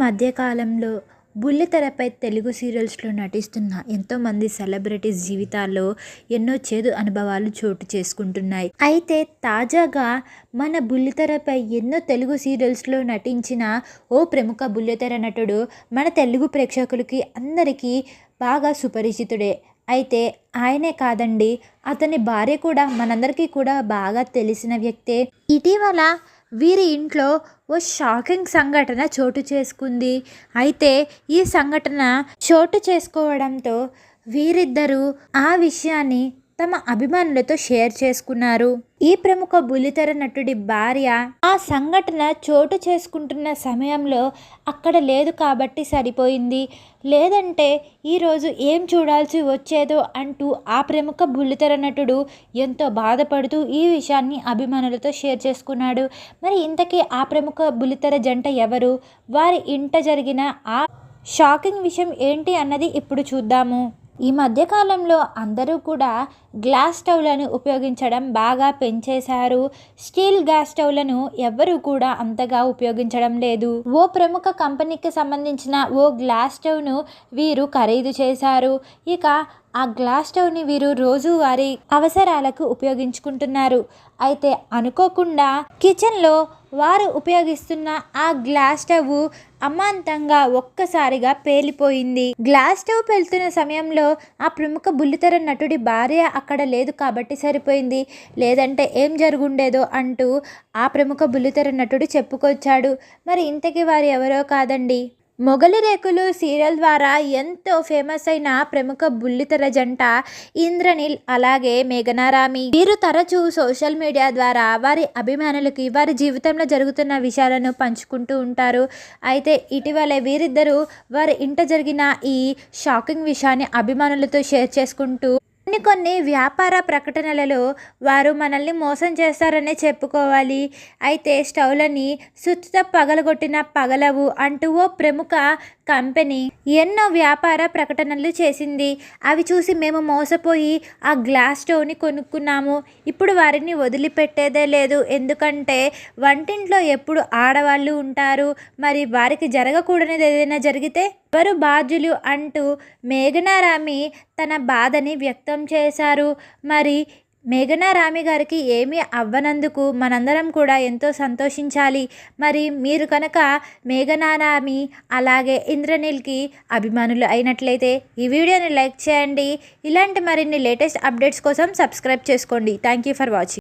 మధ్యకాలంలో బుల్లితెరపై తెలుగు సీరియల్స్లో నటిస్తున్న ఎంతోమంది సెలబ్రిటీస్ జీవితాల్లో ఎన్నో చేదు అనుభవాలు చోటు చేసుకుంటున్నాయి. అయితే తాజాగా మన బుల్లితెరపై ఎన్నో తెలుగు సీరియల్స్లో నటించిన ఓ ప్రముఖ బుల్లితెర నటుడు మన తెలుగు ప్రేక్షకులకి అందరికీ బాగా సుపరిచితుడే. అయితే ఆయనే కాదండి, అతని భార్య కూడా మనందరికీ కూడా బాగా తెలిసిన వ్యక్తే. ఇటీవల వీరి ఇంట్లో ఓ షాకింగ్ సంఘటన చోటు చేసుకుంది. అయితే ఈ సంఘటన చోటు చేసుకోవడంతో వీరిద్దరూ ఆ విషయాన్ని తమ అభిమానులతో షేర్ చేసుకున్నారు. ఈ ప్రముఖ బుల్లితెర నటుడి భార్య ఆ సంఘటన చోటు చేసుకుంటున్న సమయంలో అక్కడ లేదు కాబట్టి సరిపోయింది, లేదంటే ఈరోజు ఏం చూడాల్సి వచ్చేదో అంటూ ఆ ప్రముఖ బుల్లితెర నటుడు ఎంతో బాధపడుతూ ఈ విషయాన్ని అభిమానులతో షేర్ చేసుకున్నాడు. మరి ఇంతకీ ఆ ప్రముఖ బుల్లితెర జంట ఎవరు, వారి ఇంట జరిగిన ఆ షాకింగ్ విషయం ఏంటి అన్నది ఇప్పుడు చూద్దాము. ఈ మధ్యకాలంలో అందరూ కూడా గ్లాస్ స్టవ్లను ఉపయోగించడం బాగా పెంచేశారు. స్టీల్ గ్యాస్ స్టవ్లను ఎవ్వరూ కూడా అంతగా ఉపయోగించడం లేదు. ఓ ప్రముఖ కంపెనీకి సంబంధించిన ఓ గ్లాస్ స్టవ్ను వీరు ఖరీదు చేశారు. ఇక ఆ గ్లాస్ స్టవ్ని వీరు రోజువారీ అవసరాలకు ఉపయోగించుకుంటున్నారు. అయితే అనుకోకుండా కిచెన్లో వారు ఉపయోగిస్తున్న ఆ గ్లాస్ స్టవ్ అమాంతంగా ఒక్కసారిగా పేలిపోయింది. గ్లాస్ స్టవ్ పేలుతున్న సమయంలో ఆ ప్రముఖ బుల్లితెర నటుడి భార్య అక్కడ లేదు కాబట్టి సరిపోయింది, లేదంటే ఏం జరుగుండేదో అంటూ ఆ ప్రముఖ బుల్లితెర నటుడు చెప్పుకొచ్చాడు. మరి ఇంతకీ వారు ఎవరో కాదండి, మొగలి రేకులు సీరియల్ ద్వారా ఎంతో ఫేమస్ అయిన ప్రముఖ బుల్లితెర జంట ఇంద్రనీల్ అలాగే మేఘనారామి. వీరు తరచూ సోషల్ మీడియా ద్వారా వారి అభిమానులకి వారి జీవితంలో జరుగుతున్న విషయాలను పంచుకుంటూ ఉంటారు. అయితే ఇటీవలే వీరిద్దరూ వారి ఇంట జరిగిన ఈ షాకింగ్ విషయాన్ని అభిమానులతో షేర్ చేసుకుంటూ కొన్ని వ్యాపార ప్రకటనలలో వారు మనల్ని మోసం చేస్తారనే చెప్పుకోవాలి. అయితే స్టవ్లని సుత్తితో పగలగొట్టిన పగలవు అంటూ ఓ ప్రముఖ కంపెనీ ఎన్నో వ్యాపార ప్రకటనలు చేసింది. అవి చూసి మేము మోసపోయి ఆ గ్లాస్ స్టవ్ని కొనుక్కున్నాము. ఇప్పుడు వారిని వదిలిపెట్టేదే లేదు, ఎందుకంటే వంటింట్లో ఎప్పుడు ఆడవాళ్ళు ఉంటారు, మరి వారికి జరగకూడనిది ఏదైనా జరిగితే ఎవరు బాధ్యులు అంటూ మేఘనారామి తన బాధని వ్యక్తం చేశారు. మరి మేఘనారామి గారికి ఏమీ అవ్వనందుకు మనందరం కూడా ఎంతో సంతోషించాలి. మరి మీరు కనుక మేఘనారామి అలాగే ఇంద్రనీల్కి అభిమానులు అయినట్లయితే ఈ వీడియోని లైక్ చేయండి. ఇలాంటి మరిన్ని లేటెస్ట్ అప్డేట్స్ కోసం సబ్స్క్రైబ్ చేసుకోండి. Thank you for watching.